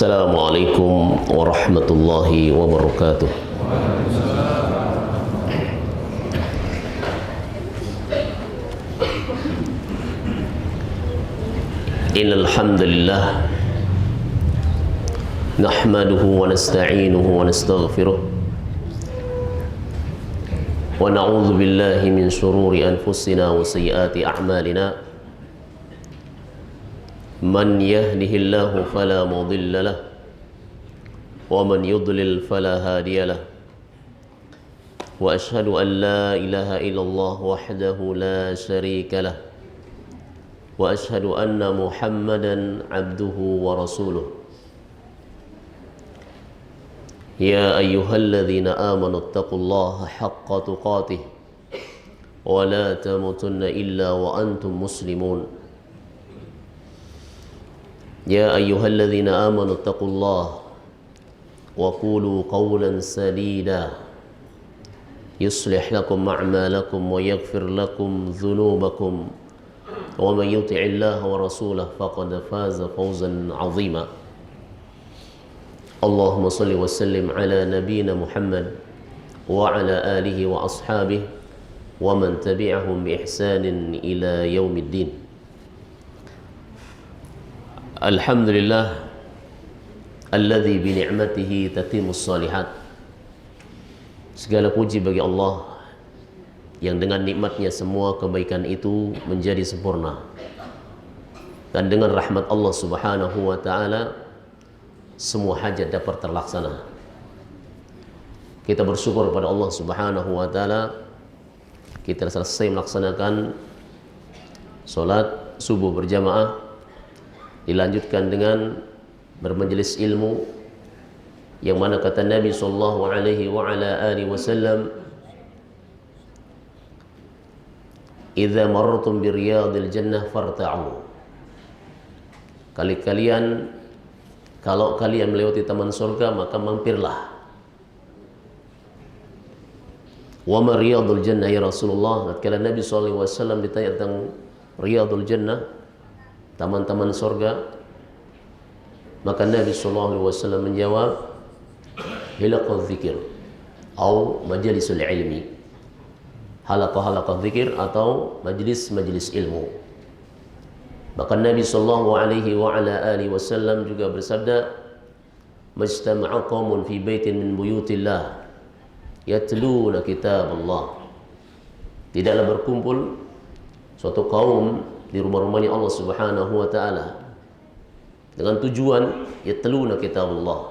Assalamualaikum warahmatullahi wabarakatuh. Innal hamdalillah nahmaduhu wa nasta'inuhu wa nastaghfiruh wa na'udzu billahi min shururi anfusina wa sayyiati a'malina. Man yahdihillahu fala mudilla lah wa man yudlil fala hadiya lah. Wa ashhadu an la ilaha illallah wahdahu la syarika lah wa ashhadu anna Muhammadan abduhu wa rasuluh. Ya ayyuhalladzina amanu taqullaha haqqa tuqatih wa la tamutunna illa wa antum muslimun. Ya ayyuhalladzina amanu taqullaha wa qulu qawlan sadida yuslih lakum a'malakum wa yaghfir lakum dhunubakum wa man yuti'illaha wa rasulahu faqad faza fawzan 'azima. Allahumma shalli wa sallim ala nabiyyina Muhammad wa ala alihi wa ashabihi wa man tabi'ahum bi ihsanin ila yaumiddin. Alhamdulillah alladzi bi ni'matihi tatimmus shalihat. Segala puji bagi Allah yang dengan nikmatnya semua kebaikan itu menjadi sempurna, dan dengan rahmat Allah subhanahu wa ta'ala semua hajat dapat terlaksana. Kita bersyukur pada Allah subhanahu wa ta'ala, kita selesai melaksanakan sholat subuh berjamaah, dilanjutkan dengan bermajelis ilmu, yang mana kata Nabi sallallahu alaihi wa ala alihi wasallam, idza marartum bi riyadil jannah farta'u. Kalau kalian melewati taman surga maka mampirlah. Wa ma riyadul jannah ya Rasulullah? Kala Nabi sallallahu alaihi wasallam ditanya tentang riyadul jannah, taman-taman surga, maka Nabi sallallahu alaihi wasallam menjawab, hilaqadz dzikir atau majlisul ilmi. Halaqah dzikir atau majlis-majlis ilmu. Maka Nabi sallallahu alaihi wa ala alihi wasallam juga bersabda, majtama'a qaumun fi baitin min buyutillah yatluna kitaballah. Tidaklah berkumpul suatu kaum di rumah-rumahnya Allah subhanahu wa ta'ala dengan tujuan yatluna kitabullah,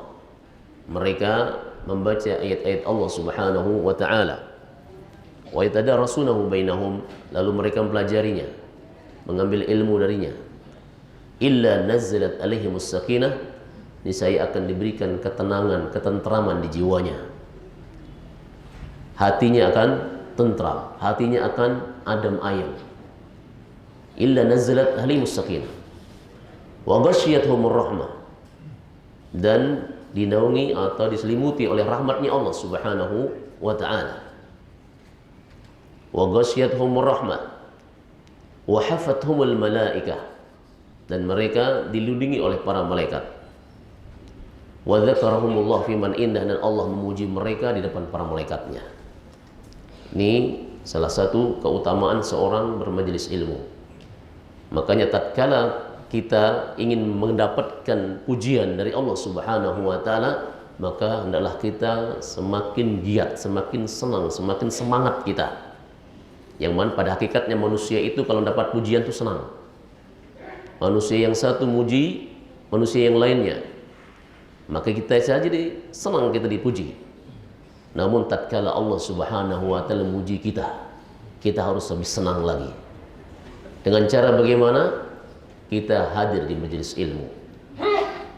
mereka membaca ayat-ayat Allah subhanahu wa ta'ala, wa yatadarasunahu bainahum, lalu mereka mempelajarinya, mengambil ilmu darinya. Illa nazzalat alaihimus sakinah, niscaya akan diberikan ketenangan, ketentraman di jiwanya. Hatinya akan tentram, hatinya akan adem ayem. Illa nazzalat alaihimus sakinah wa ghasyiyatuhumur rahmah, dan dinaungi atau diselimuti oleh rahmatnya Allah subhanahu wa ta'ala. Wa ghasyiyatuhumur rahmah wa hafathumul malaikah, dan mereka dilindungi oleh para malaikat. Wa dzakarahumullah fi man indah, dan Allah memuji mereka di depan para malaikatnya. Ini salah satu keutamaan seorang bermajelis ilmu. Makanya tatkala kita ingin mendapatkan pujian dari Allah subhanahu wa ta'ala, maka hendaklah kita semakin giat, semakin senang, semakin semangat kita. Yang mana pada hakikatnya manusia itu kalau dapat pujian itu senang. Manusia yang satu muji manusia yang lainnya, maka kita saja senang kita dipuji. Namun tatkala Allah subhanahu wa ta'ala memuji kita, kita harus lebih senang lagi. Dengan cara bagaimana? Kita hadir di majelis ilmu.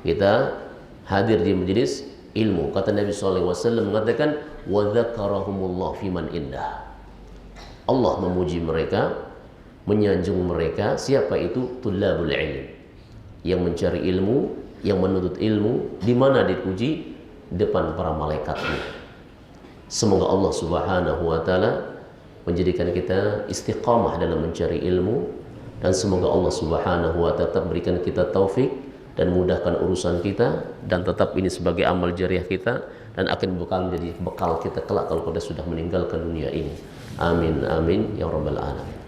Kita hadir di majelis ilmu. Kata Nabi sallallahu alaihi wasallam mengatakan, wa dzakarahumullah fi man indah. Allah memuji mereka, menyanjung mereka. Siapa itu? Tullabul ilm, yang mencari ilmu, yang menuntut ilmu. Di mana dipuji? Depan para malaikatnya. Semoga Allah subhanahu wa ta'ala menjadikan kita istiqamah dalam mencari ilmu, dan semoga Allah subhanahu wa ta'ala tetap berikan kita taufik dan mudahkan urusan kita, dan tetap ini sebagai amal jariah kita dan akan menjadi bekal kita kelak kalau kita sudah meninggalkan dunia ini. Amin amin ya rabbal alamin.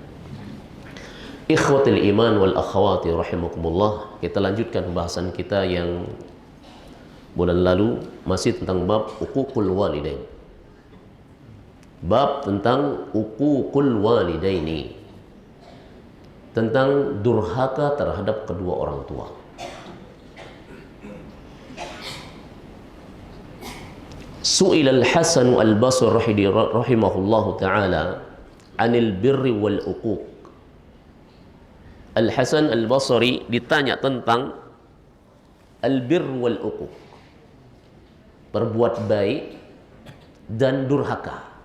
Ikhwatul iman wal akhawati rahimakumullah, kita lanjutkan pembahasan kita yang bulan lalu masih tentang bab uququl walidain. Bab tentang uququl walidaini, tentang durhaka terhadap kedua orang tua. Su'ila al-Hasan al-Basri rahimahullahu ta'ala 'anil birri wal uquq. Al-Hasan al-Basri ditanya tentang al-birr wal uquq, berbuat baik dan durhaka.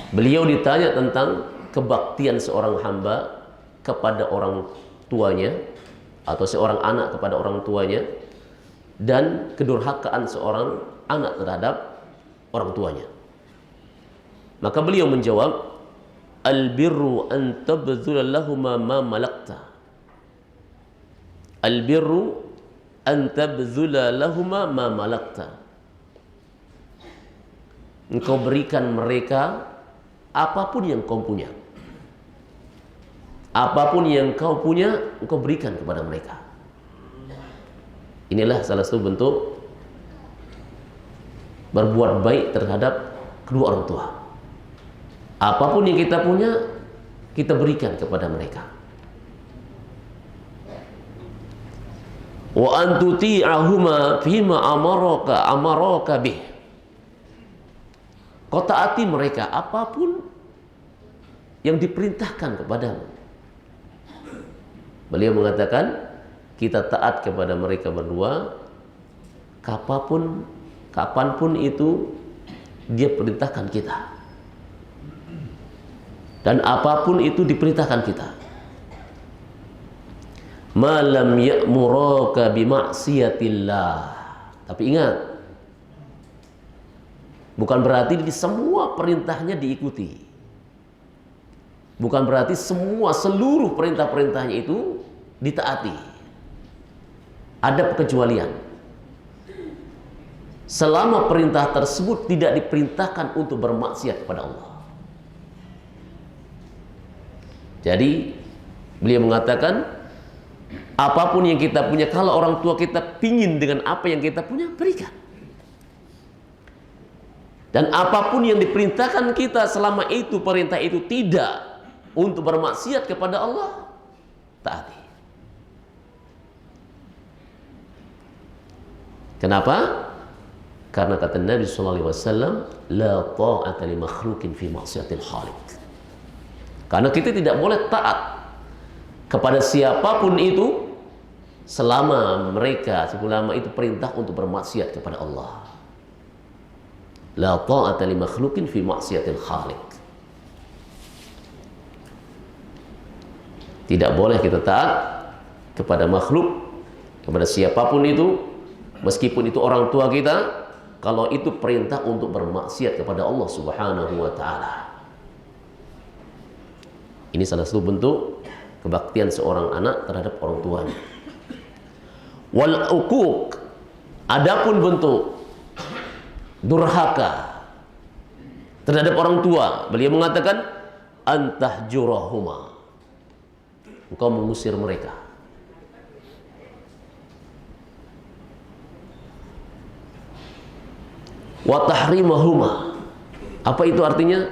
Beliau ditanya tentang kebaktian seorang hamba kepada orang tuanya, atau seorang anak kepada orang tuanya, dan kedurhakaan seorang anak terhadap orang tuanya. Maka beliau menjawab, al-birru an tabdhula lahuma ma malakta. Al-birru an tabdhula lahuma ma malakta. Engkau berikan mereka apapun yang kau punya. Apapun yang kau punya, engkau berikan kepada mereka. Inilah salah satu bentuk berbuat baik terhadap kedua orang tua. Apapun yang kita punya, kita berikan kepada mereka. Wa an tuti'ahuma fima amaraka bih. Kau taati mereka apapun yang diperintahkan kepadamu. Beliau mengatakan, kita taat kepada mereka berdua kapanpun itu dia perintahkan kita, dan apapun itu diperintahkan kita. Malam ya'muraka bima'siyatillah. Tapi ingat, bukan berarti di semua perintahnya diikuti. Bukan berarti seluruh perintah-perintahnya itu ditaati. Ada pengecualian. Selama perintah tersebut tidak diperintahkan untuk bermaksiat kepada Allah. Jadi beliau mengatakan, apapun yang kita punya, kalau orang tua kita pingin dengan apa yang kita punya, berikan. Dan apapun yang diperintahkan kita, selama itu perintah itu tidak untuk bermaksiat kepada Allah, taati. Kenapa? Karena kata Nabi SAW, la ta'ata li makhlukin fi maksiatil khaliq. Karena kita tidak boleh taat kepada siapapun itu selama itu perintah untuk bermaksiat kepada Allah. La ta'ata li makhlukin fi maksiatil khaliq. Tidak boleh kita taat kepada makhluk, kepada siapapun itu, meskipun itu orang tua kita, kalau itu perintah untuk bermaksiat kepada Allah Subhanahu wa ta'ala. Ini salah satu bentuk kebaktian seorang anak terhadap orang tuanya. Wal uquq, adapun bentuk durhaka terhadap orang tua, beliau mengatakan antahjurahuma, engkau mengusir mereka. Wa tahrimahuma, apa itu artinya?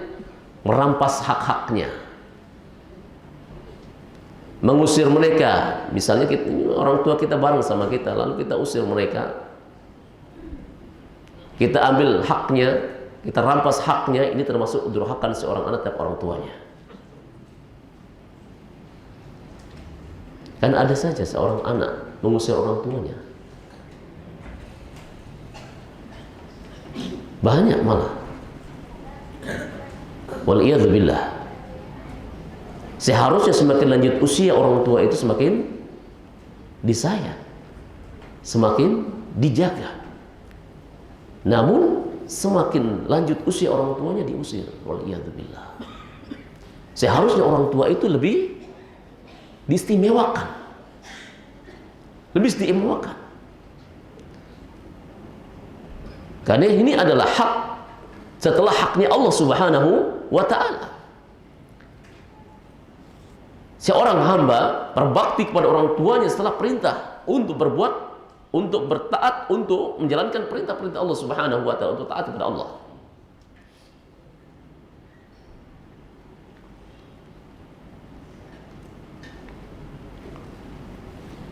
Merampas hak-haknya, mengusir mereka. Misalnya orang tua kita bareng sama kita, lalu kita usir mereka, kita ambil haknya, kita rampas haknya. Ini termasuk durhakan seorang anak terhadap orang tuanya. Kan ada saja seorang anak mengusir orang tuanya, banyak malah. Waliyadzubillah. Seharusnya semakin lanjut usia orang tua itu semakin disayang, semakin dijaga. Namun semakin lanjut usia orang tuanya diusir. Waliyadzubillah. Seharusnya orang tua itu lebih diistimewakan. Lebih diistimewakan. Karena ini adalah hak setelah haknya Allah Subhanahu wa ta'ala. Seorang hamba berbakti kepada orang tuanya setelah perintah untuk berbuat, untuk bertaat, untuk menjalankan perintah-perintah Allah Subhanahu wa ta'ala, untuk taat kepada Allah.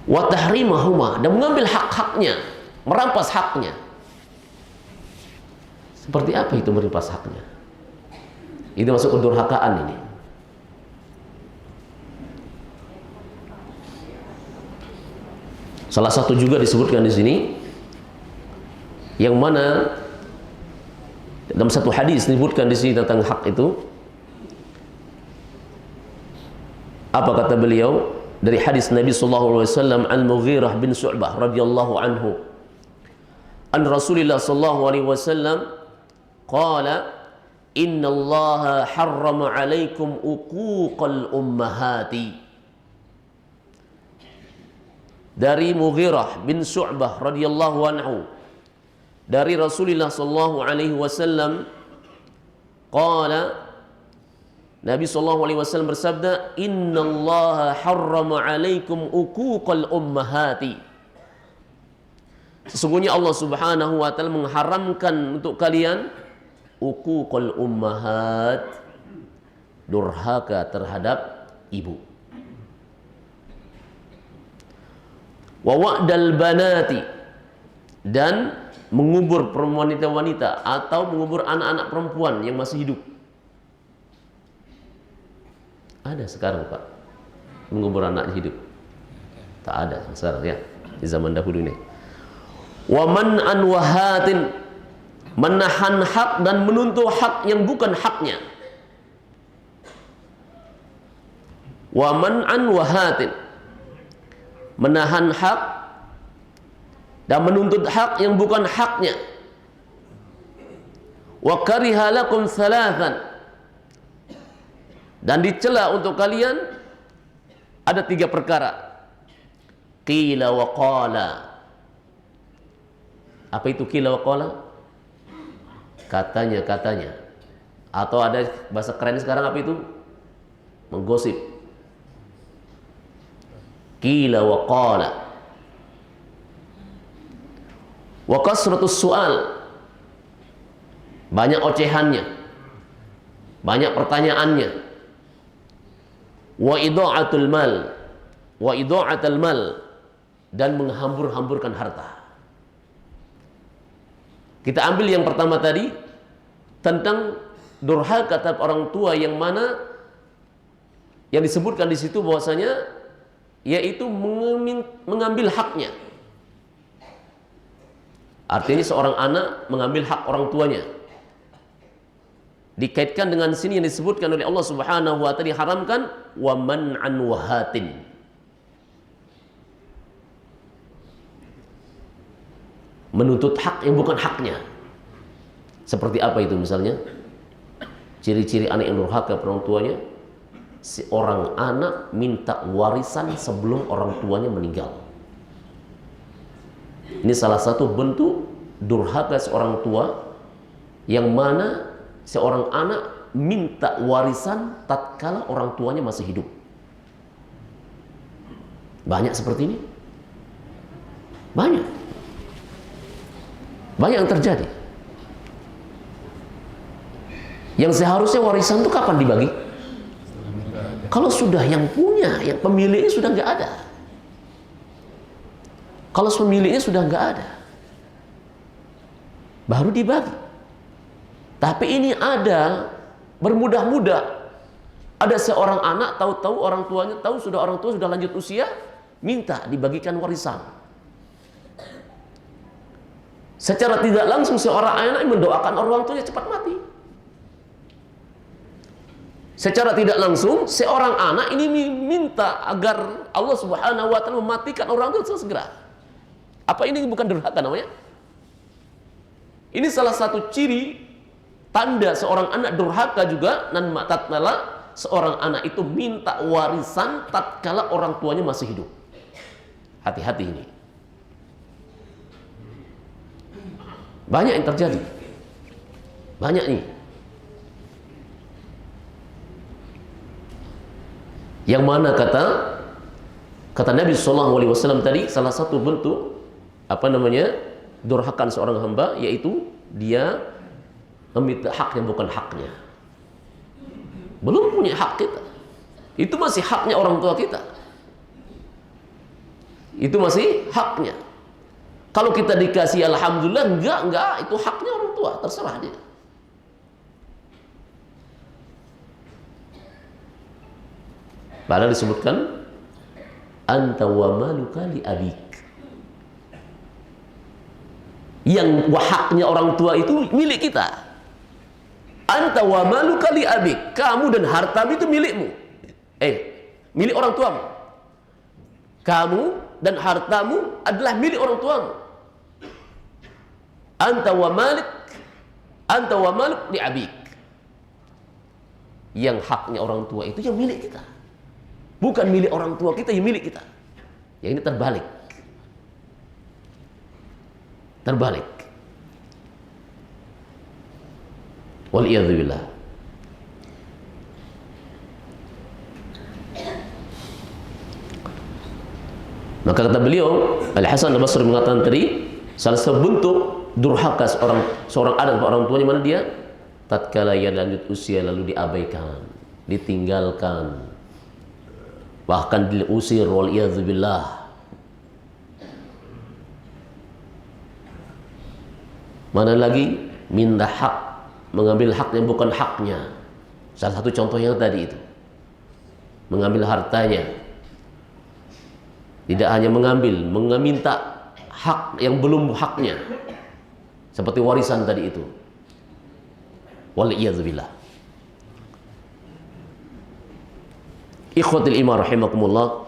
Wa tahrimahuma, dan mengambil hak-haknya, merampas haknya. Seperti apa itu merampas haknya? Itu masuk kedurhakaan ini. Salah satu juga disebutkan di sini, yang mana dalam satu hadis disebutkan di sini tentang hak itu. Apa kata beliau dari hadis Nabi sallallahu alaihi wasallam, Al-Mughirah bin Syu'bah radhiyallahu anhu, an Rasulillah sallallahu alaihi wasallam qala, inna Allah harrama alaikum uquqal ummahati. Dari Mughirah bin Syu'bah radhiyallahu anhu, dari Rasulullah sallallahu alaihi wasallam qala, Nabi sallallahu alaihi wasallam bersabda, innallaha harrama alaikum uquqal ummahati. Sesungguhnya Allah Subhanahu wa taala mengharamkan untuk kalian uquqal ummahat, durhaka terhadap ibu. Wa wa'dal banati, dan mengubur wanita-wanita atau mengubur anak-anak perempuan yang masih hidup. Ada sekarang Pak, mengubur anak hidup? Tak ada sekarang ya, di zaman dahulu ini. Wa man'an wahatin, menahan hak dan menuntut hak yang bukan haknya. Wa man'an wahatin, menahan hak dan menuntut hak yang bukan haknya. Wa kariha lakum thalathan, dan dicela untuk kalian ada 3 perkara. Qila wa qala. Apa itu qila wa qala? Katanya. Atau ada bahasa keren sekarang apa itu? Menggosip. Qila wa qala. Wa kasratus su'al, banyak ocehannya, banyak pertanyaannya. Wa idha'atul mal, wa idha'atul mal, dan menghambur-hamburkan harta. Kita ambil yang pertama tadi tentang durhaka terhadap orang tua, yang mana yang disebutkan di situ bahwasanya yaitu mengambil haknya. Artinya seorang anak mengambil hak orang tuanya. Dikaitkan dengan sini yang disebutkan oleh Allah Subhanahu wa taala, diharamkan wa man'an wahatin. Menuntut hak yang bukan haknya. Seperti apa itu misalnya? Ciri-ciri anak yang durhaka pada orang tuanya, seorang anak minta warisan sebelum orang tuanya meninggal. Ini salah satu bentuk durhaka seorang tua, yang mana seorang anak minta warisan tatkala orang tuanya masih hidup. Banyak seperti ini. Banyak yang terjadi. Yang seharusnya warisan itu kapan dibagi? Kalau sudah yang punya, yang pemiliknya sudah nggak ada. Kalau pemiliknya sudah nggak ada, baru dibagi. Tapi ini ada bermudah-mudah. Ada seorang anak tahu-tahu orang tuanya sudah orang tua sudah lanjut usia, minta dibagikan warisan. Secara tidak langsung seorang anak mendoakan orang tuanya cepat mati. Secara tidak langsung seorang anak ini minta agar Allah Subhanahu wa taala mematikan orang tua segera. Apa ini bukan durhaka namanya? Ini salah satu ciri tanda seorang anak durhaka juga, dan tatkala seorang anak itu minta warisan tatkala orang tuanya masih hidup. Hati-hati ini. Banyak yang terjadi. Banyak nih. Yang mana kata Nabi SAW tadi, salah satu bentuk durhakan seorang hamba yaitu dia meminta hak yang bukan haknya. Belum punya hak kita. Itu masih haknya orang tua kita. Itu masih haknya. Kalau kita dikasih alhamdulillah, enggak, itu haknya orang tua, terserah dia. Padahal disebutkan anta wa maluka li abik. Yang haknya orang tua itu milik kita. Anta wa maluka li abik. Kamu dan hartamu itu milikmu. Milik orang tuamu. Kamu dan hartamu adalah milik orang tuamu. Anta wa malik li abik. Yang haknya orang tua itu yang milik kita. Bukan milik orang tua kita, yang milik kita. Yang ini terbalik. Terbalik. Waliyadzubillah. Maka kata beliau, Al-Hasan Al-Basri mengatakan tadi, salah satu bentuk durhaka seorang anak kepada orang tuanya, mana dia? Tatkala ia lanjut usia lalu diabaikan, ditinggalkan, bahkan diusir, waliyadzubillah. Mana lagi minta hak, mengambil hak yang bukan haknya. Salah satu contohnya tadi itu, mengambil hartanya. Tidak hanya mengambil, meminta hak yang belum haknya, seperti warisan tadi itu. Waliyadzubillah. Ikhwatul iman rahimakumullah.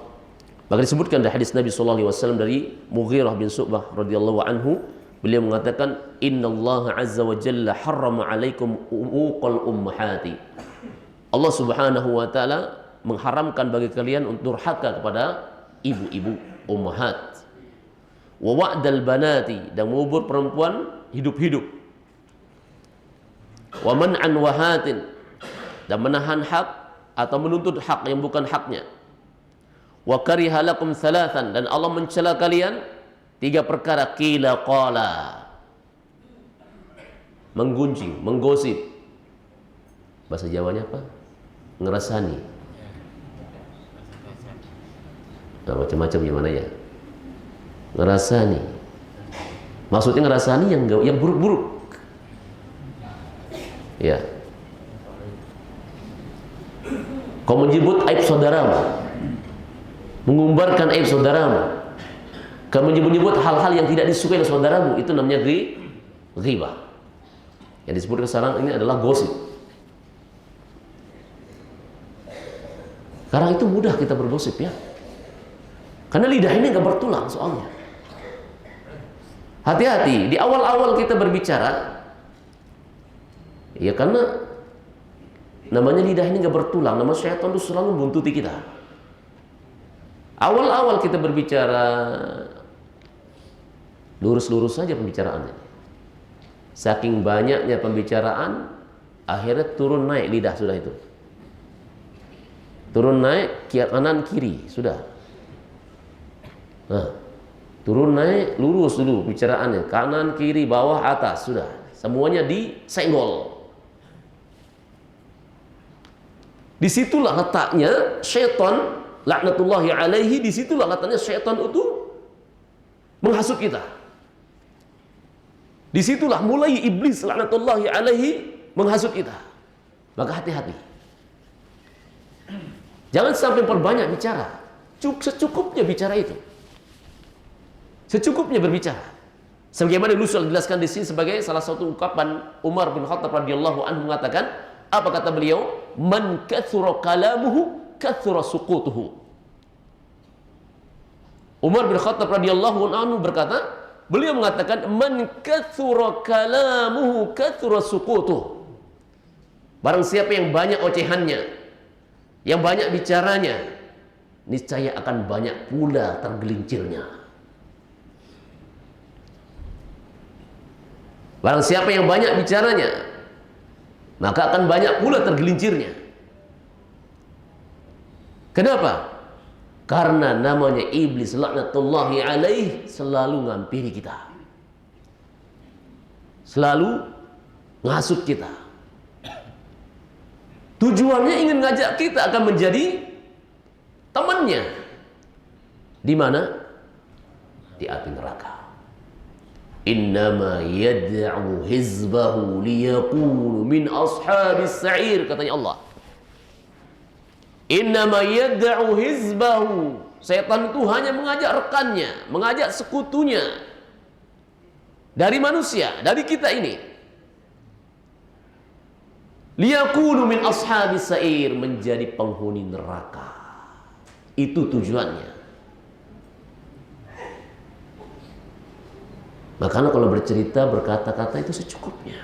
Maka disebutkan dari hadis Nabi SAW dari Mughirah bin Syu'bah radhiyallahu anhu, beliau mengatakan, innallaha azza wa jalla harrama alaikum uquqal ummahati. Allah Subhanahu wa taala mengharamkan bagi kalian untuk durhaka kepada ibu-ibu, ummahat. Wa wa'dal banati, dan mengubur perempuan hidup-hidup. Wa man'an wahatin, dan menahan hak atau menuntut hak yang bukan haknya. Wa kariha lakum thalathan, dan Allah mencela kalian 3 perkara. Qila qala, menggunjing, menggosip. Bahasa Jawanya apa? Ngerasani. Nah, macam-macam gimana ya? Ngerasani. Maksudnya ngerasani yang buruk-buruk. Ya. Kau menyebut aib saudaramu, mengumbarkan aib saudaramu, kau menyebut hal-hal yang tidak disukai oleh saudaramu, itu namanya ghibah. Yang disebutkan sekarang ini adalah gosip. Karena itu mudah kita bergosip ya. Karena lidah ini nggak bertulang soalnya. Hati-hati di awal-awal kita berbicara. Ya karena namanya lidah ini nggak bertulang, nama syaitan itu selalu buntuti kita. Awal-awal kita berbicara lurus-lurus saja pembicaraannya. Saking banyaknya pembicaraan, akhirnya turun naik lidah sudah itu. Turun naik kanan kiri sudah. Nah, turun naik lurus dulu bicaraannya, kanan kiri bawah atas sudah. Semuanya disenggol. Disitulah letaknya syaitan laknatullahi alaihi, disitulah letaknya syaitan itu menghasut kita. Disitulah mulai iblis laknatullahi alaihi menghasut kita. Maka hati-hati. Jangan sampai perbanyak bicara. Secukupnya bicara itu. Secukupnya berbicara. Sebagaimana dulu sudah dijelaskan di sini sebagai salah satu ungkapan Umar bin Khattab radhiyallahu anhu mengatakan, apa kata beliau? Man kathura kalamuhu kathura suqutuhu. Umar bin Khattab radhiyallahu anhu berkata, beliau mengatakan, man kathura kalamuhu kathura suqutuhu. Barang siapa yang banyak ocehannya, yang banyak bicaranya, niscaya akan banyak pula tergelincirnya. Barang siapa yang banyak bicaranya, maka akan banyak pula tergelincirnya. Kenapa? Karena namanya iblis laknatullahi alaih selalu ngampiri kita, selalu ngasut kita. Tujuannya ingin ngajak kita akan menjadi temannya. Di mana? Di api neraka. Innama yad'u hizbahu liyakunu min ashabis sa'ir, katanya Allah. Innama yad'u hizbahu. Setan itu hanya mengajak rekannya, mengajak sekutunya dari manusia, dari kita ini. Liyakunu min ashabis sa'ir, menjadi penghuni neraka. Itu tujuannya. Makanya kalau bercerita, berkata-kata itu secukupnya.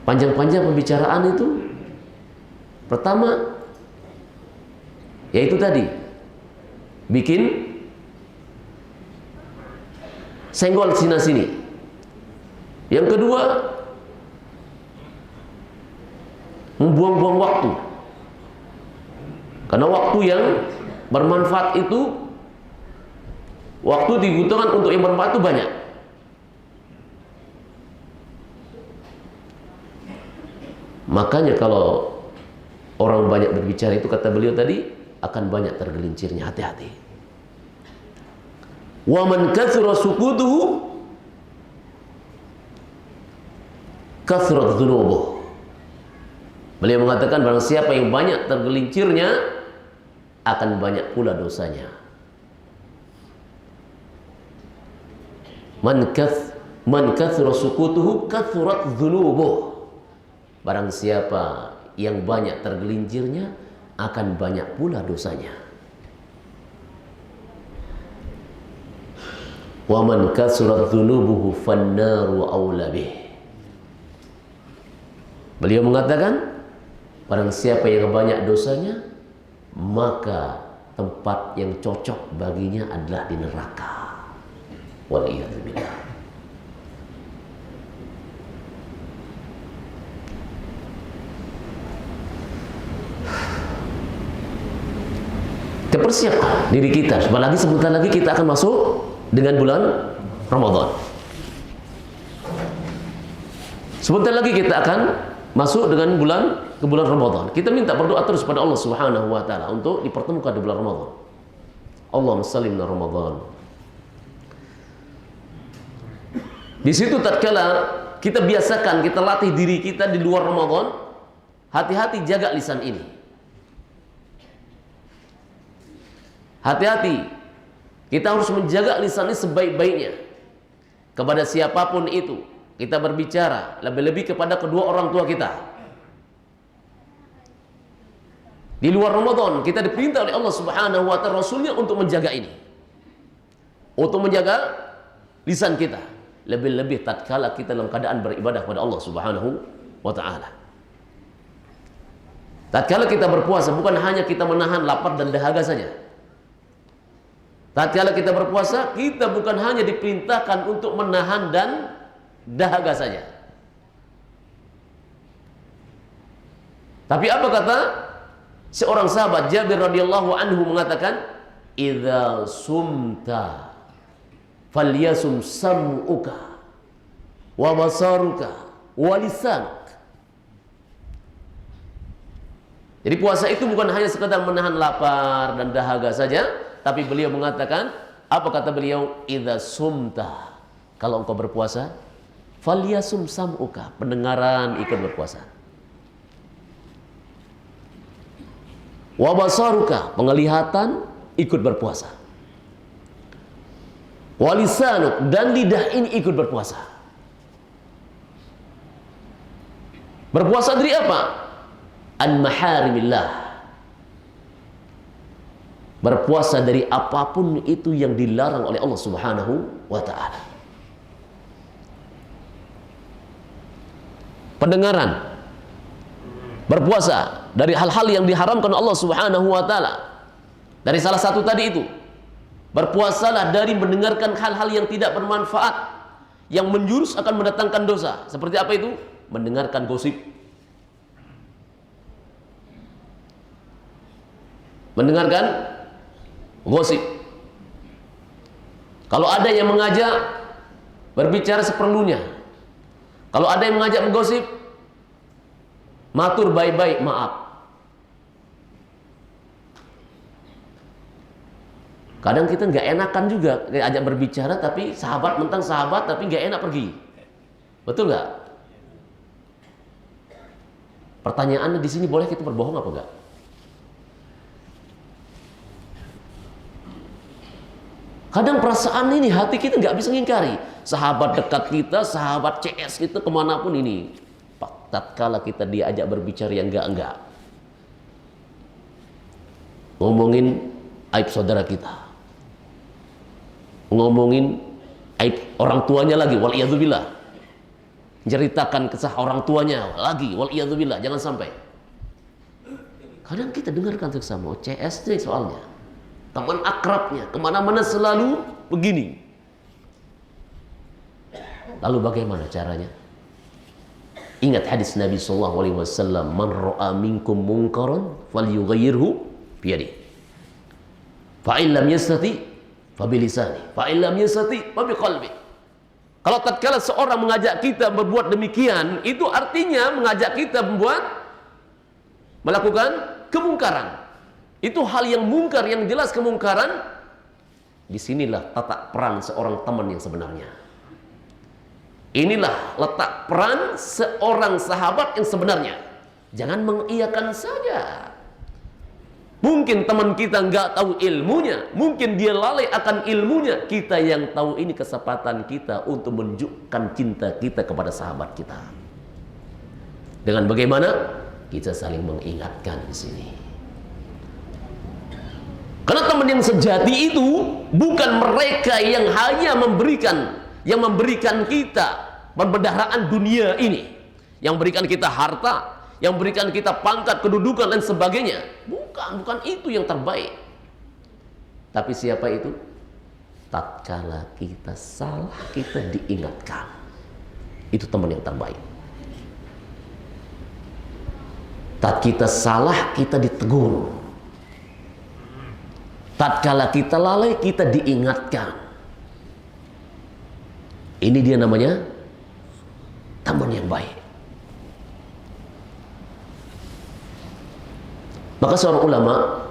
Panjang-panjang pembicaraan itu, pertama, yaitu tadi, bikin senggol sini-sini. Yang kedua, membuang-buang waktu. Karena waktu yang bermanfaat itu, waktu dibutuhkan untuk yang bermanfaat itu banyak. Makanya kalau orang banyak berbicara itu, kata beliau tadi, akan banyak tergelincirnya. Hati-hati. Wa man kathura sukutuhu kathrat dhunubuh. Beliau mengatakan barang siapa yang banyak tergelincirnya, akan banyak pula dosanya. Man kathura sukutuhu kathrat dhunubuh. Barang siapa yang banyak tergelincirnya, akan banyak pula dosanya. Wa man kathurat dhunubuhu fannaru aula bih. Beliau mengatakan barang siapa yang banyak dosanya, maka tempat yang cocok baginya adalah di neraka. Waliyadzubillah. Kita persiapkan diri kita, apalagi sebentar lagi kita akan masuk dengan bulan Ramadan. Sebentar lagi kita akan masuk dengan ke bulan Ramadan. Kita minta berdoa terus pada Allah Subhanahu wa taala untuk dipertemukan di bulan Ramadan. Allahumma sallim na Ramadan. Di situ tatkala kita biasakan, kita latih diri kita di luar Ramadan, hati-hati jaga lisan ini. Hati-hati, kita harus menjaga lisan ini sebaik-baiknya. Kepada siapapun itu, kita berbicara, lebih-lebih kepada kedua orang tua kita. Di luar Ramadan, kita diperintah oleh Allah Subhanahu wa taala, Rasulnya untuk menjaga ini. Untuk menjaga lisan kita. Lebih-lebih tatkala kita dalam keadaan beribadah kepada Allah Subhanahu wa taala. Tatkala kita berpuasa, bukan hanya kita menahan lapar dan dahaga saja. Tatkala kita berpuasa, kita bukan hanya diperintahkan untuk menahan dan dahaga saja. Tapi apa kata seorang sahabat, Jabir radhiyallahu anhu mengatakan, "Idza sumta falyasum sam'uka wa basaruka wa lisanuk." Jadi puasa itu bukan hanya sekedar menahan lapar dan dahaga saja, tapi beliau mengatakan, apa kata beliau? Idza sumta, kalau engkau berpuasa, falyasum sam'uka, pendengaran ikut berpuasa. Wa basaruka, penglihatan ikut berpuasa. Wa lisanuk, dan lidah ini ikut berpuasa. Berpuasa dari apa? An maharimillah. Berpuasa dari apapun itu yang dilarang oleh Allah Subhanahu wa ta'ala. Pendengaran, berpuasa dari hal-hal yang diharamkan Allah Subhanahu wa taala. Dari salah satu tadi itu, berpuasalah dari mendengarkan hal-hal yang tidak bermanfaat, yang menjurus akan mendatangkan dosa. Seperti apa itu? Mendengarkan gosip. Mendengarkan gosip. Kalau ada yang mengajak, berbicara seperlunya. Kalau ada yang mengajak menggosip, matur baik-baik, maaf. Kadang kita nggak enakan juga ajak berbicara, tapi sahabat mentang sahabat, tapi nggak enak pergi. Betul nggak? Pertanyaannya di sini, boleh kita berbohong apa enggak? Kadang perasaan ini hati kita nggak bisa ngingkari. Sahabat dekat kita, sahabat CS kita kemanapun ini, tatkala kita diajak berbicara yang enggak, ngomongin aib saudara kita, ngomongin aib orang tuanya lagi, waliyadzubillah, ceritakan kisah orang tuanya lagi, waliyadzubillah, jangan sampai. Kadang kita dengarkan sama CS nih soalnya, teman akrabnya, kemana-mana selalu begini. Lalu bagaimana caranya? Ingat hadis Nabi SAW, man ra'a minkum munkaran falyughayyirhu biyadihi, fa in lam yastati fa bilisani, fa in lam yastati fa biqalbi. Kalau tatkala seorang mengajak kita berbuat demikian, itu artinya mengajak kita melakukan kemungkaran. Itu hal yang mungkar, yang jelas kemungkaran. Disinilah tata peran seorang teman yang sebenarnya. Inilah letak peran seorang sahabat yang sebenarnya. Jangan mengiyakan saja. Mungkin teman kita nggak tahu ilmunya, mungkin dia lalai akan ilmunya. Kita yang tahu, ini kesempatan kita untuk menunjukkan cinta kita kepada sahabat kita. Dengan bagaimana? Kita saling mengingatkan di sini. Karena teman yang sejati itu bukan mereka yang hanya memberikan kita perbendaharaan dunia ini, yang memberikan kita harta, yang memberikan kita pangkat, kedudukan dan sebagainya. Bukan itu yang terbaik. Tapi siapa itu? Tatkala kita salah, kita diingatkan. Itu teman yang terbaik. Tatkala kita salah, kita ditegur. Tatkala kita lalai, kita diingatkan. Ini dia namanya teman yang baik. Maka seorang ulama,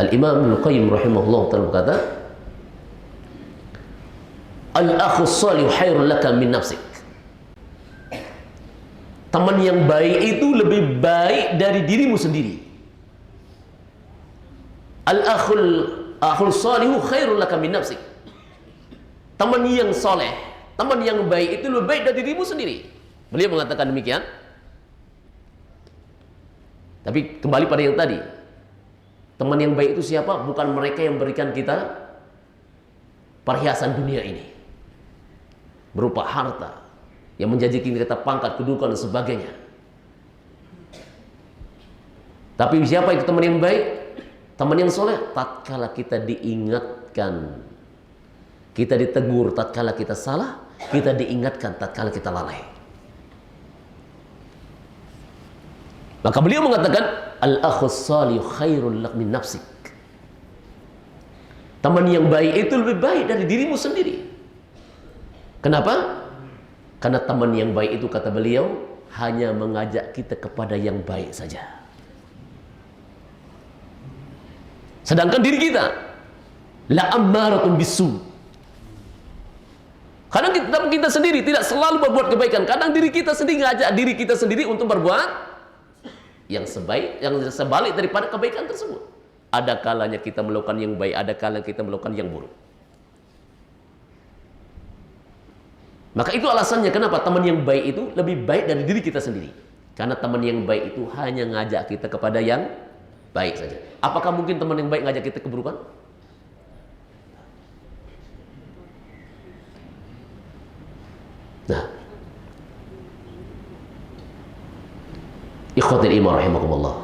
Al-Imam Ibnu Qayyim rahimahullah ta'ala berkata, al-akhu shalih khairun laka min nafsik. Teman yang baik itu lebih baik dari dirimu sendiri. Al-akhul shalihu khairun laka min nafsik. Teman yang soleh, teman yang baik itu lebih baik dari dirimu sendiri. Beliau mengatakan demikian. Tapi kembali pada yang tadi, teman yang baik itu siapa? Bukan mereka yang berikan kita perhiasan dunia ini berupa harta, yang menjanjikan kita pangkat, kedudukan dan sebagainya. Tapi siapa itu teman yang baik? Teman yang soleh, tatkala kita diingatkan, kita ditegur tatkala kita salah, kita diingatkan tatkala kita lalai. Maka beliau mengatakan, al-akhus salih khairul lak min nafsik. Teman yang baik itu lebih baik dari dirimu sendiri. Kenapa? Karena teman yang baik itu, kata beliau, hanya mengajak kita kepada yang baik saja. Sedangkan diri kita la ammaratun bisu. Kadang kita sendiri tidak selalu berbuat kebaikan. Kadang diri kita sendiri ngajak diri kita sendiri untuk berbuat yang sebalik daripada kebaikan tersebut. Ada kalanya kita melakukan yang baik, ada kalanya kita melakukan yang buruk. Maka itu alasannya kenapa teman yang baik itu lebih baik dari diri kita sendiri. Karena teman yang baik itu hanya ngajak kita kepada yang baik saja. Apakah mungkin teman yang baik ngajak kita keburukan? Nah, Ikhwatul iman rahimakumullah.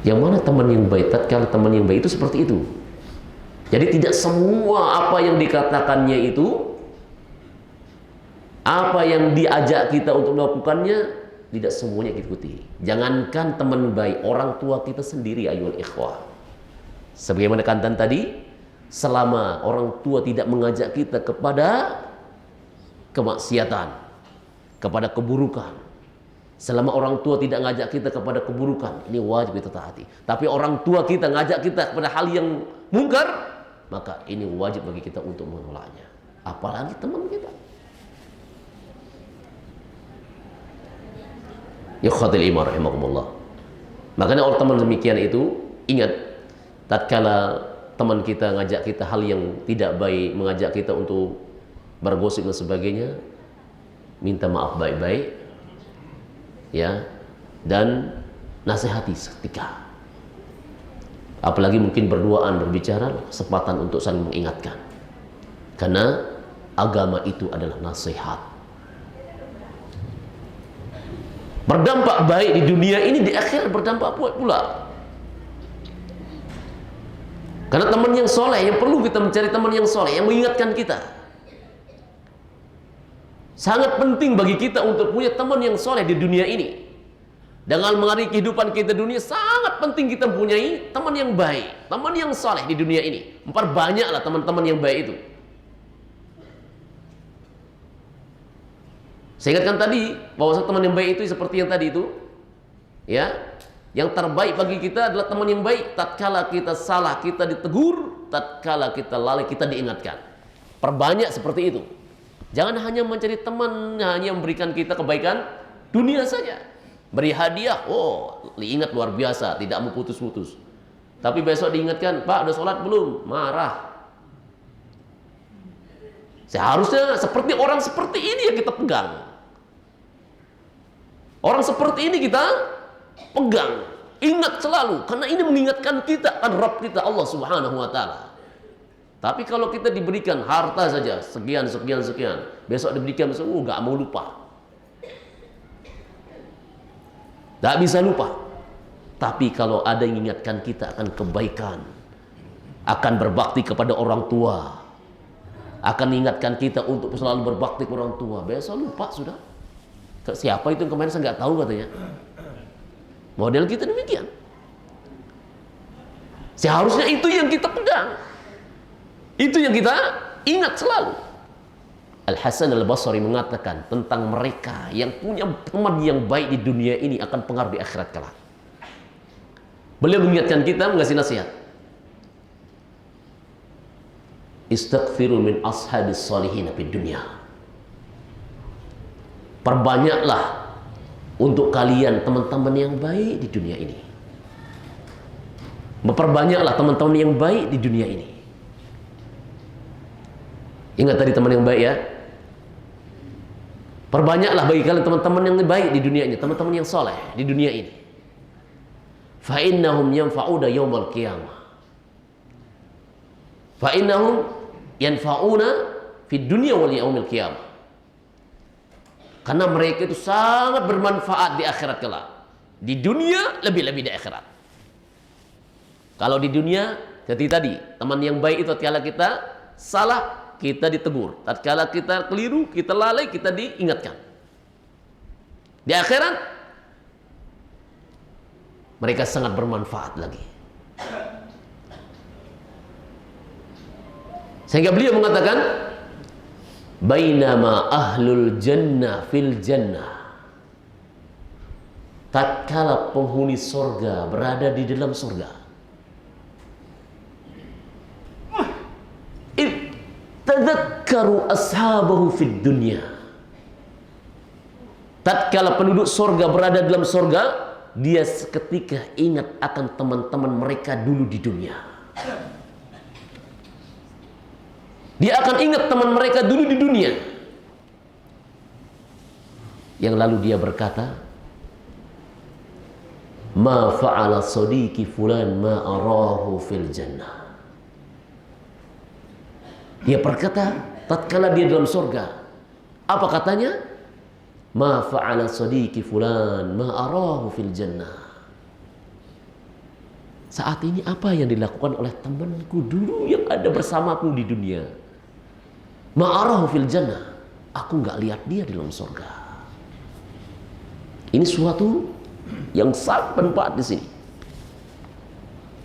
Yang mana teman yang baik? Tatkala teman yang baik itu seperti itu. Jadi tidak semua apa yang dikatakannya itu, apa yang diajak kita untuk melakukannya, tidak semuanya kita ikuti. Jangankan teman baik, orang tua kita sendiri ayol ikhwah. Sebagaimana kantan tadi, selama orang tua tidak mengajak kita kepada kemaksiatan, kepada keburukan, selama orang tua tidak ngajak kita kepada keburukan, ini wajib kita taati. Tapi orang tua kita ngajak kita kepada hal yang mungkar, maka ini wajib bagi kita untuk menolaknya. Apalagi teman kita. Ikhwatul iman rahimakumullah. Makanya orang teman demikian itu, ingat, tatkala teman kita ngajak kita hal yang tidak baik, mengajak kita untuk bergosip dan sebagainya, minta maaf baik-baik, ya, dan nasihati seketika. Apalagi mungkin berduaan berbicara, kesempatan untuk saling mengingatkan. Karena agama itu adalah nasihat. Berdampak baik di dunia ini, di akhirat berdampak pula. Karena teman yang soleh, yang perlu kita mencari teman yang soleh, yang mengingatkan kita. Sangat penting bagi kita untuk punya teman yang soleh di dunia ini. Dengan mengakhiri kehidupan kita dunia, sangat penting kita mempunyai teman yang baik, teman yang soleh di dunia ini. Memperbanyaklah teman-teman yang baik itu. Saya ingatkan tadi bahwa teman yang baik itu seperti yang tadi itu, ya, yang terbaik bagi kita adalah teman yang baik. Tatkala kita salah, kita ditegur. Tatkala kita lalai, kita diingatkan. Perbanyak seperti itu. Jangan hanya mencari teman hanya memberikan kita kebaikan dunia saja. Beri hadiah, oh, diingat luar biasa, tidak mau putus-putus. Tapi besok diingatkan, Pak, udah sholat belum? Marah. Seharusnya seperti orang seperti ini yang kita pegang. Orang seperti ini kita pegang, ingat selalu, karena ini mengingatkan kita akan Rabb kita Allah Subhanahu wa Ta'ala. Tapi kalau kita diberikan harta saja, sekian, besok diberikan, nggak mau lupa, nggak bisa lupa. Tapi kalau ada yang mengingatkan kita akan kebaikan, akan berbakti kepada orang tua, akan mengingatkan kita untuk selalu berbakti kepada orang tua, besok lupa sudah. Siapa itu yang kemarin saya nggak tahu katanya. Model kita demikian. Seharusnya itu yang kita pegang, itu yang kita ingat selalu. Al-Hasan Al-Basri mengatakan tentang mereka yang punya teman yang baik di dunia ini akan pengaruh di akhirat kelak. Beliau mengingatkan kita, mengasih nasihat. Istaghfiru min ashabis salihin fid dunya. Perbanyaklah untuk kalian teman-teman yang baik di dunia ini. Memperbanyaklah teman-teman yang baik di dunia ini. Ingat tadi teman yang baik ya. Perbanyaklah bagi kalian teman-teman yang baik di dunia ini, teman-teman yang soleh di dunia ini. Fa innahum yanfa'una yaumal qiyamah. Fa innahum yanfa'una fid dunya wal yaumil qiyamah. Karena mereka itu sangat bermanfaat di akhirat kelak. Di dunia lebih-lebih di akhirat. Kalau di dunia seperti tadi, teman yang baik itu tatkala kita salah, kita ditegur. Tatkala kita keliru, kita lalai, kita diingatkan. Di akhirat mereka sangat bermanfaat lagi. Sehingga beliau mengatakan, bainama ahlul jannah fil jannah. Tatkala penghuni surga berada di dalam surga, tadzakkaru ashabahu fid dunya. Tatkala penduduk surga berada dalam surga, dia seketika ingat akan teman-teman mereka dulu di dunia. Dia akan ingat teman mereka dulu di dunia. Yang lalu dia berkata, ma fa'ala sadiqi fulan ma arahu fil jannah. Dia berkata tatkala dia dalam surga, apa katanya? ma fa'ala sadiqi fulan ma arahu fil jannah. Saat ini apa yang dilakukan oleh temanku dulu yang ada bersamaku di dunia? Ma'arahu fil jannah. Aku nggak lihat dia di dalam surga. Ini suatu yang sangat bermanfaat di sini.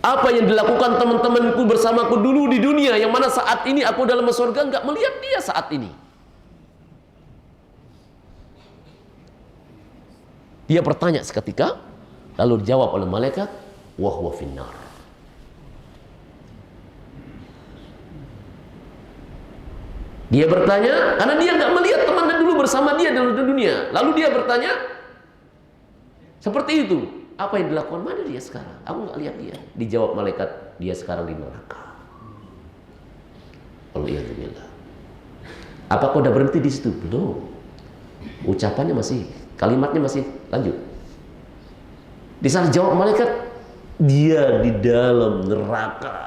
Apa yang dilakukan teman-temanku bersamaku dulu di dunia, yang mana saat ini aku dalam surga nggak melihat dia saat ini. Dia bertanya seketika, lalu dijawab oleh malaikat, wa huwa finnar. Dia bertanya karena dia nggak melihat temannya dulu bersama dia dalam dunia. Lalu dia bertanya seperti itu. Apa yang dilakukan? Mana dia sekarang? Aku nggak lihat dia. Dijawab malaikat, dia sekarang di neraka. Alhamdulillah. Apakah udah berhenti di situ? Belum. Ucapannya masih, kalimatnya masih lanjut. Di sana jawab malaikat, dia di dalam neraka.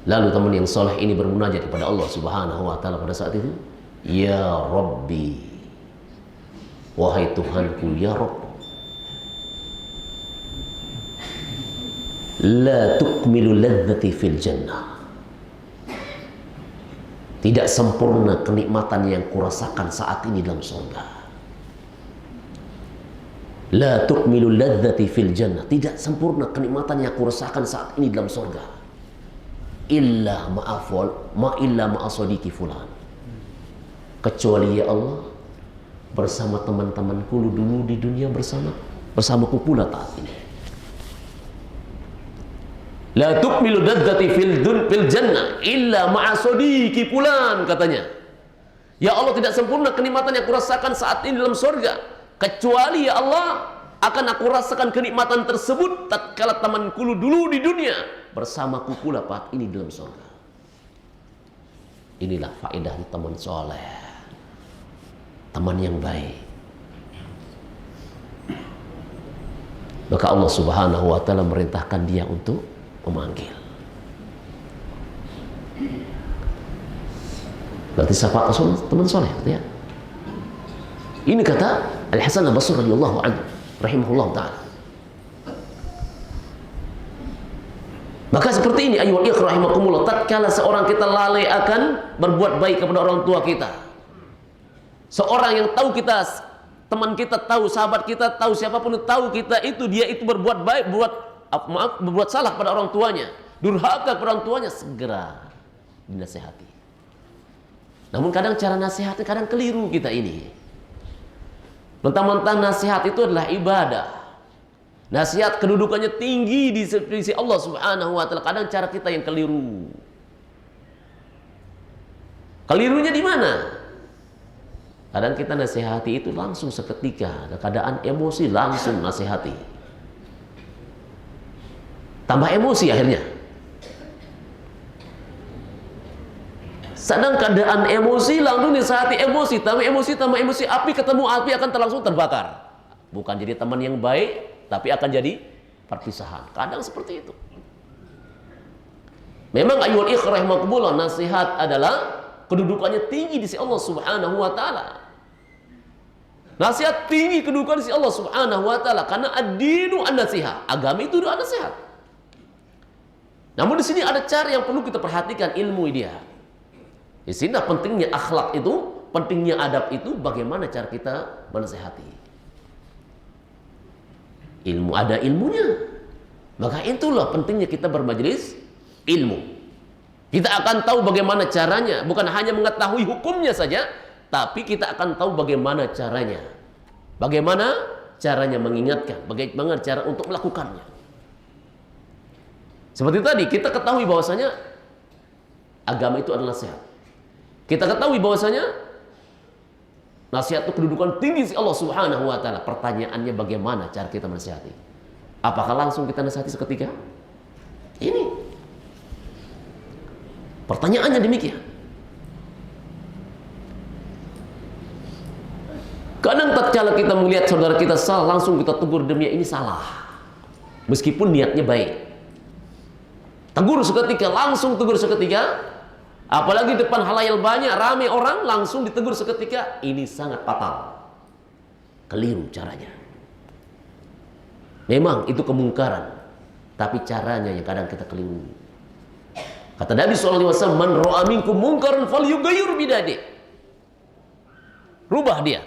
Lalu teman yang soleh ini bermunajat kepada Allah Subhanahu wa ta'ala pada saat itu, ya Rabbi, wahai Tuhanku, ya Rabb, la tukmilu ladzati fil jannah. Tidak sempurna kenikmatan yang kurasakan saat ini dalam surga. La tukmilu ladzati fil jannah. Tidak sempurna kenikmatan yang kurasakan saat ini dalam surga. Illa ma'asodiki fulan. Kecuali ya Allah bersama teman-temanku dulu di dunia bersamaku pula saat ini. La tukmilu ladzati fil jannah illa ma'asodiki fulan, katanya. Ya Allah, tidak sempurna kenikmatan yang kurasakan saat ini dalam surga, kecuali ya Allah akan aku rasakan kenikmatan tersebut tatkala temanku dulu di dunia bersamaku pula saat ini dalam surga. Inilah faedah teman soleh, teman yang baik. Maka Allah Subhanahu wa ta'ala merintahkan dia untuk memanggil. Berarti siapa teman soleh, ya? Ini kata Al-Hasan Al-Basri radhiyallahu anhu rahimahullah ta'ala. Maka seperti ini ayyuhal ikhwah rahimakumullah, tatkala seorang kita lalai akan berbuat baik kepada orang tua kita, seorang yang tahu kita, teman kita tahu, sahabat kita tahu, siapapun tahu kita itu, dia itu berbuat baik, berbuat salah pada orang tuanya, durhaka kepada orang tuanya, segera dinasihati. Namun kadang cara nasihatnya kadang keliru kita ini. Mentang-mentang nasihat itu adalah ibadah, nasihat kedudukannya tinggi di sisi Allah Subhanahu wa ta'ala, kadang cara kita yang keliru. Kelirunya di mana? Kadang kita nasihati itu langsung seketika, ada keadaan emosi langsung nasihati, tambah emosi akhirnya. Sedang keadaan emosi langsung nasihati emosi, tambah emosi, api ketemu api akan langsung terbakar. Bukan jadi teman yang baik, tapi akan jadi perpisahan. Kadang seperti itu. Memang ayyuhal ikhwah rahimakumullah, nasihat adalah kedudukannya tinggi di sisi Allah Subhanahu wa ta'ala. Nasihat tinggi kedudukan di sisi Allah Subhanahu wa ta'ala, karena ad-dinu an-nasihah. Agama itu doa nasihat. Namun di sini ada cara yang perlu kita perhatikan, ilmu dia. Di sini pentingnya akhlak itu, pentingnya adab itu, bagaimana cara kita menasihati. Ilmu ada ilmunya. Maka itulah pentingnya kita bermajelis ilmu. Kita akan tahu bagaimana caranya, bukan hanya mengetahui hukumnya saja, tapi kita akan tahu bagaimana caranya. Bagaimana caranya mengingatkan, bagaimana cara untuk melakukannya. Seperti tadi kita ketahui bahwasanya agama itu adalah nasihat. Kita ketahui bahwasanya nasihat itu kedudukan tinggi si Allah Subhanahu wa ta'ala. Pertanyaannya bagaimana cara kita menasihati? Apakah langsung kita nasihati seketika? Ini pertanyaannya demikian. Kadang tatkala kita melihat saudara kita salah, langsung kita tegur, demi ini salah, meskipun niatnya baik. Tegur seketika, langsung tegur seketika. Apalagi depan halayak banyak, ramai orang, langsung ditegur seketika, ini sangat fatal. Keliru caranya. Memang itu kemungkaran, tapi caranya yang kadang kita keliru. Kata Nabi SAW, man ra'a minkum munkaran falyughayyir biyadihi. Rubah dia.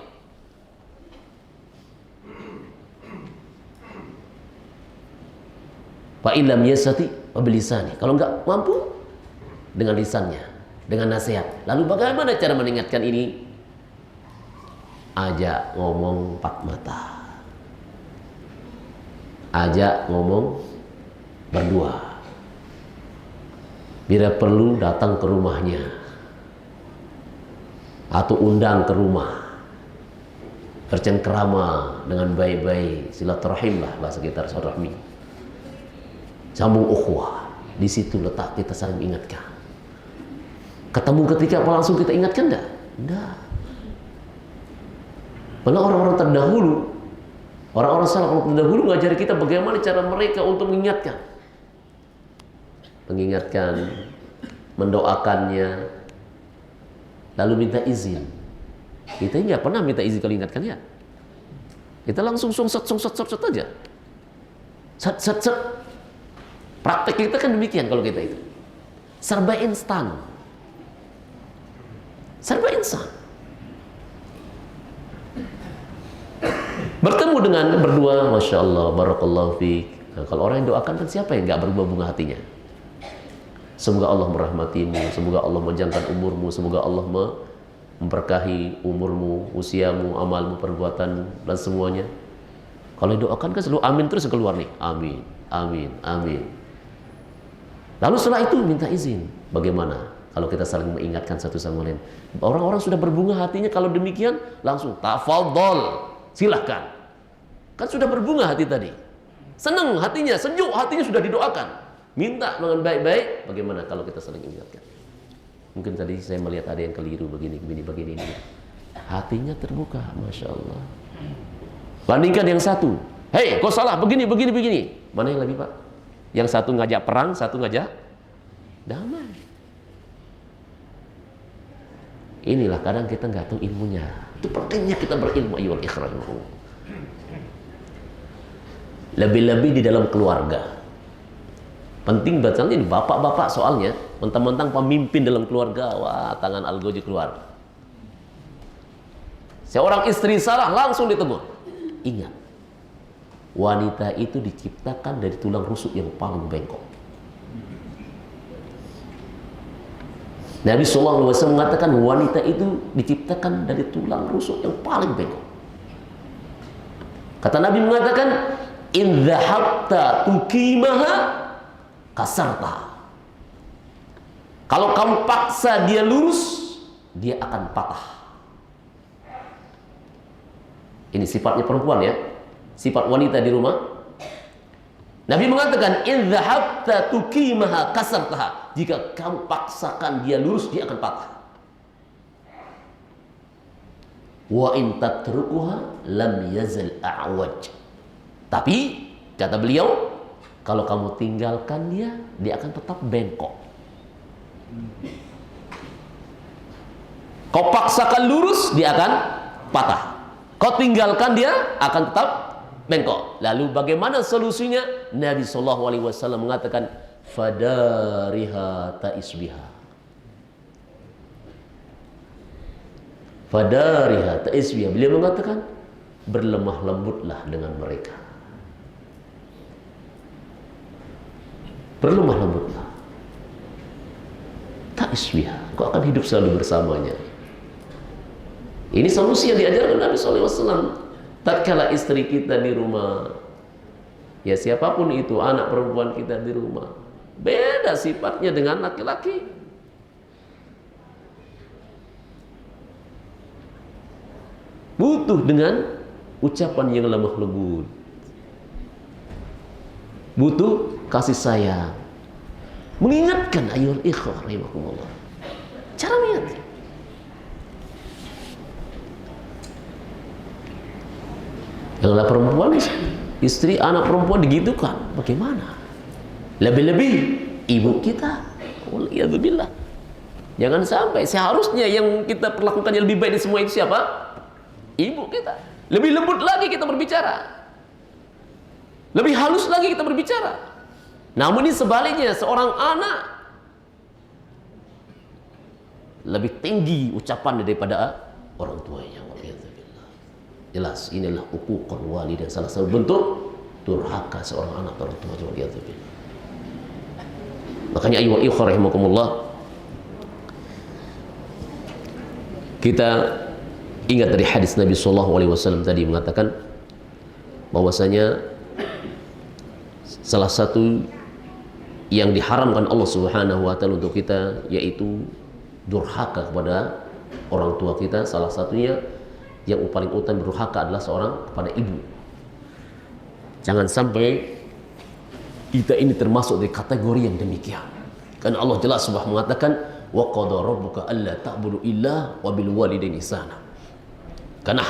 Fa illam yastati fa bilisani. Kalau enggak mampu, dengan lisannya, dengan nasihat. Lalu bagaimana cara mengingatkan ini? Ajak ngomong empat mata. Ajak ngomong berdua. Bila perlu datang ke rumahnya atau undang ke rumah, bercengkerama dengan baik-baik, silaturahim lah bahasa kita, silaturahmi, sambung ukhuwah. Di situ letak kita saling mengingatkan. Ketemu ketika apa langsung kita ingatkan enggak? Enggak. Malah orang-orang terdahulu, orang-orang salaf terdahulu ngajari kita bagaimana cara mereka untuk mengingatkan. Mengingatkan, mendoakannya, lalu minta izin. Kita nggak pernah minta izin kalau ingatkan ya. Kita langsung sat aja. Sat. Praktek kita kan demikian kalau kita itu. Serba instan. Serba instan. Bertemu dengan berdua, Masya Allah, Barakallahu fiik. Nah, kalau orang yang doakan kan siapa yang nggak berubah bunga hatinya? Semoga Allah merahmatimu, semoga Allah memanjangkan umurmu, semoga Allah memberkahi umurmu, usiamu, amalmu, perbuatanmu, dan semuanya. Kalau doakan kan selalu amin terus keluar nih. Amin, amin, amin. Lalu setelah itu minta izin. Bagaimana kalau kita saling mengingatkan satu sama lain? Orang-orang sudah berbunga hatinya, kalau demikian langsung tafadhol, silahkan. Kan sudah berbunga hati tadi. Senang hatinya, sejuk hatinya, sudah didoakan. Minta dengan baik-baik. Bagaimana kalau kita saling ingatkan? Mungkin tadi saya melihat ada yang keliru begini. Hatinya terbuka, Masya Allah. Bandingkan yang satu. Hei, kau salah begini. Mana yang lebih, Pak? Yang satu ngajak perang, satu ngajak damai. Inilah kadang kita nggak tahu ilmunya. Itu pentingnya kita berilmu, ayyuhal ikhwan. Lebih-lebih di dalam keluarga. Penting bacanya di bapak-bapak, soalnya mentang-mentang pemimpin dalam keluarga, wah, tangan algojo keluar. Seorang istri salah langsung ditegur. Ingat, wanita itu diciptakan dari tulang rusuk yang paling bengkok. Nabi SAW mengatakan wanita itu diciptakan dari tulang rusuk yang paling bengkok. Kata Nabi mengatakan, in dhahabta tuqimaha kasarta. Kalau kamu paksa dia lurus, dia akan patah. Ini sifatnya perempuan ya, sifat wanita di rumah. Nabi mengatakan, in dhahabta tuqimaha kasartaha. Jika kamu paksakan dia lurus, dia akan patah. Wa in tatrukuha lam yazal a'waj. Tapi kata beliau, kalau kamu tinggalkan dia akan tetap bengkok. Kau paksakan lurus, dia akan patah. Kau tinggalkan dia akan tetap bengkok. Lalu bagaimana solusinya? Nabi SAW mengatakan, fadariha ta'isbiha. Fadariha ta'isbiha. Beliau mengatakan, berlemah lembutlah dengan mereka. Berlemah lembutlah. Ta'isbiha. Kau akan hidup selalu bersamanya. Ini solusi yang diajarkan Nabi SAW. Tatkala istri kita di rumah, ya siapapun itu, anak perempuan kita di rumah, beda sifatnya dengan laki-laki. Butuh dengan ucapan yang lemah lembut. Butuh kasih sayang. Mengingatkan, ayyuhal ikhwah rahimakumullah. Cara mengingatkan. Yang perempuan, istri, anak perempuan digitukan, bagaimana? Lebih-lebih ibu kita. Waliyadzubillah. Jangan sampai. Seharusnya yang kita perlakukan yang lebih baik di semua itu siapa? Ibu kita. Lebih lembut lagi kita berbicara, lebih halus lagi kita berbicara. Namun ini sebaliknya, seorang anak lebih tinggi ucapan daripada orang tuanya. Jelas inilah uququl walidain, salah satu bentuk durhaka seorang anak orang tua. Makanya ayyuhal ikhwah rahimakumullah, kita ingat dari hadis Nabi sallallahu alaihi wasallam tadi mengatakan bahwasanya salah satu yang diharamkan Allah Subhanahu wa taala untuk kita yaitu durhaka kepada orang tua kita. Salah satunya yang paling utama durhaka adalah seorang kepada ibu. Jangan sampai kita ini termasuk di kategori yang demikian. Karena Allah jelas sudah mengatakan wa qada rabbuka alla ta'budu illa wa bil walidaini ihsana. Karena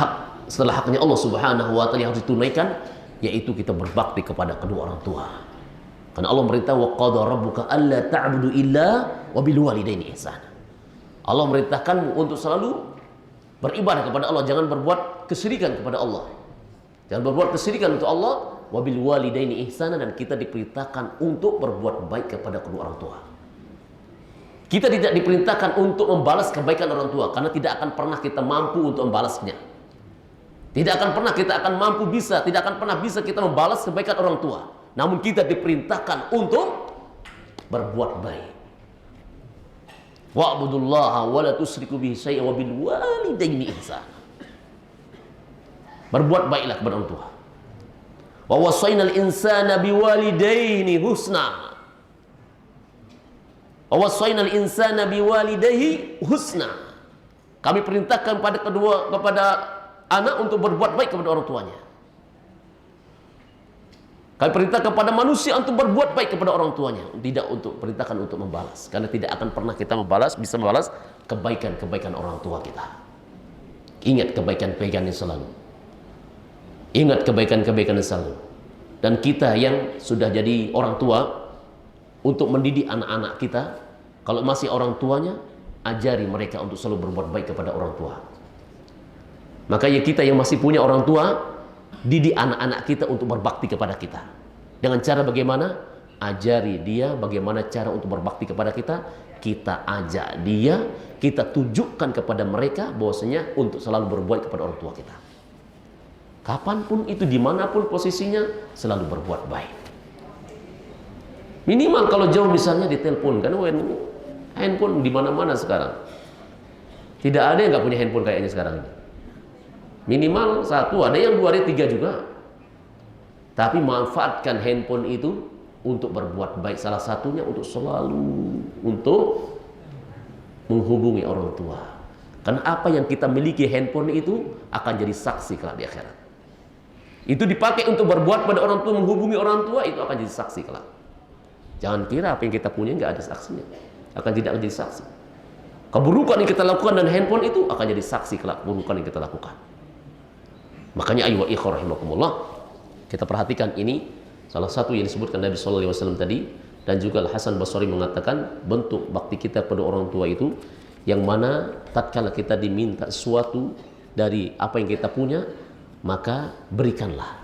setelah haknya Allah Subhanahu wa taala yang harus ditunaikan yaitu kita berbakti kepada kedua orang tua. Karena Allah merintah wa qada rabbuka alla ta'budu illa wa bil walidaini ihsana. Allah merintahkanmu untuk selalu beribadah kepada Allah, jangan berbuat kesyirikan kepada Allah. Jangan berbuat kesyirikan untuk Allah, wabil walidaini ihsana, dan kita diperintahkan untuk berbuat baik kepada kedua orang tua. Kita tidak diperintahkan untuk membalas kebaikan orang tua karena tidak akan pernah kita mampu untuk membalasnya. Tidak akan pernah kita akan mampu tidak akan pernah bisa kita membalas kebaikan orang tua. Namun kita diperintahkan untuk berbuat baik. Wa'budullaha wa la tusyriku bihi syai'an wa bil walidaini ihsana. Berbuat baiklah kepada orang tua. Wa wasainal insana biwalidaini husna. Wa wasainal insana biwalidayhi husna. Kami perintahkan kepada anak untuk berbuat baik kepada orang tuanya. Kami perintahkan kepada manusia untuk berbuat baik kepada orang tuanya, tidak untuk perintahkan untuk membalas, karena tidak akan pernah kita bisa membalas kebaikan-kebaikan orang tua kita. Ingat kebaikan-kebaikannya selalu. Ingat kebaikan-kebaikannya selalu. Dan kita yang sudah jadi orang tua, untuk mendidik anak-anak kita, kalau masih orang tuanya, ajari mereka untuk selalu berbuat baik kepada orang tua. Makanya kita yang masih punya orang tua, didik anak-anak kita untuk berbakti kepada kita. Dengan cara bagaimana? Ajari dia bagaimana cara untuk berbakti kepada kita. Kita ajak dia, kita tunjukkan kepada mereka bahwasanya untuk selalu berbuat kepada orang tua kita. Kapanpun itu, dimanapun posisinya, selalu berbuat baik. Minimal kalau jauh misalnya ditelepon, kan handphone di mana-mana sekarang. Tidak ada yang nggak punya handphone kayaknya sekarang ini. Minimal satu, ada yang 2 ada 3 juga. Tapi manfaatkan handphone itu untuk berbuat baik. Salah satunya untuk selalu untuk menghubungi orang tua. Karena apa yang kita miliki handphone itu akan jadi saksi kelak di akhirat. Itu dipakai untuk berbuat pada orang tua, menghubungi orang tua, itu akan jadi saksi kelak. Jangan kira apa yang kita punya nggak ada saksinya. Akan tidak jadi saksi. Keburukan yang kita lakukan dan handphone itu akan jadi saksi kelak keburukan yang kita lakukan. Makanya ayyuhal ikhwah rahimakumullah, kita perhatikan ini salah satu yang disebutkan Nabi sallallahu alaihi wasallam tadi, dan juga Al-Hasan Basri mengatakan bentuk bakti kita pada orang tua itu yang mana tatkala kita diminta sesuatu dari apa yang kita punya, maka berikanlah.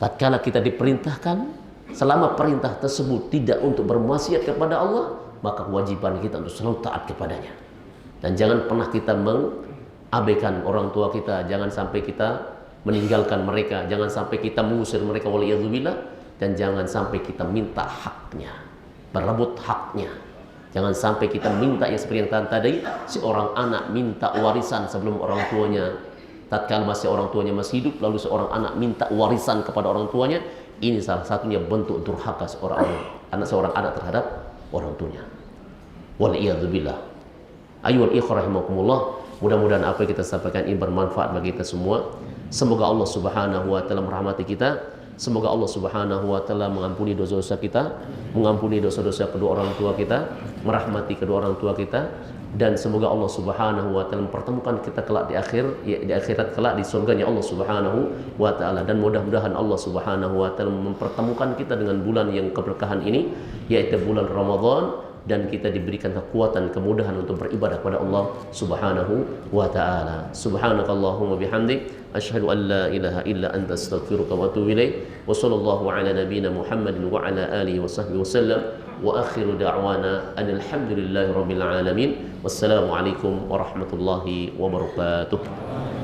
Tatkala kita diperintahkan, selama perintah tersebut tidak untuk bermaksiat kepada Allah, maka kewajiban kita untuk selalu taat kepadanya. Dan jangan pernah kita mengabaikan orang tua kita, jangan sampai kita meninggalkan mereka, jangan sampai kita mengusir mereka waliyadzubillah, dan jangan sampai kita minta haknya, berebut haknya. Jangan sampai kita minta yang seperti yang tadi, seorang anak minta warisan sebelum orang tuanya, tatkala masih orang tuanya masih hidup, lalu seorang anak minta warisan kepada orang tuanya. Ini salah satunya bentuk durhaka seorang anak terhadap orang tuanya. Waliyadzubillah. Ayyuhal ikhwah rahimakumullah, mudah-mudahan apa yang kita sampaikan ini bermanfaat bagi kita semua. Semoga Allah Subhanahu wa taala merahmati kita. Semoga Allah Subhanahu wa taala mengampuni dosa-dosa kita, mengampuni dosa-dosa kedua orang tua kita, merahmati kedua orang tua kita, dan semoga Allah Subhanahu wa taala mempertemukan kita kelak di akhirat kelak di surganya Allah Subhanahu wa taala. Dan mudah-mudahan Allah Subhanahu wa taala mempertemukan kita dengan bulan yang keberkahan ini, yaitu bulan Ramadan, dan kita diberikan kekuatan, kemudahan untuk beribadah kepada Allah Subhanahu wa taala. Subhanakallahumma bihamdik asyhadu an la ilaha illa anta astaghfiruka wa atubu ilaik. Wa sallallahu ala nabiyyina Muhammadin wa ala alihi wa sahbihi wasallam. Wa akhiru da'wana anil hamdulillahi rabbil alamin. Wassalamu alaikum warahmatullahi wabarakatuh.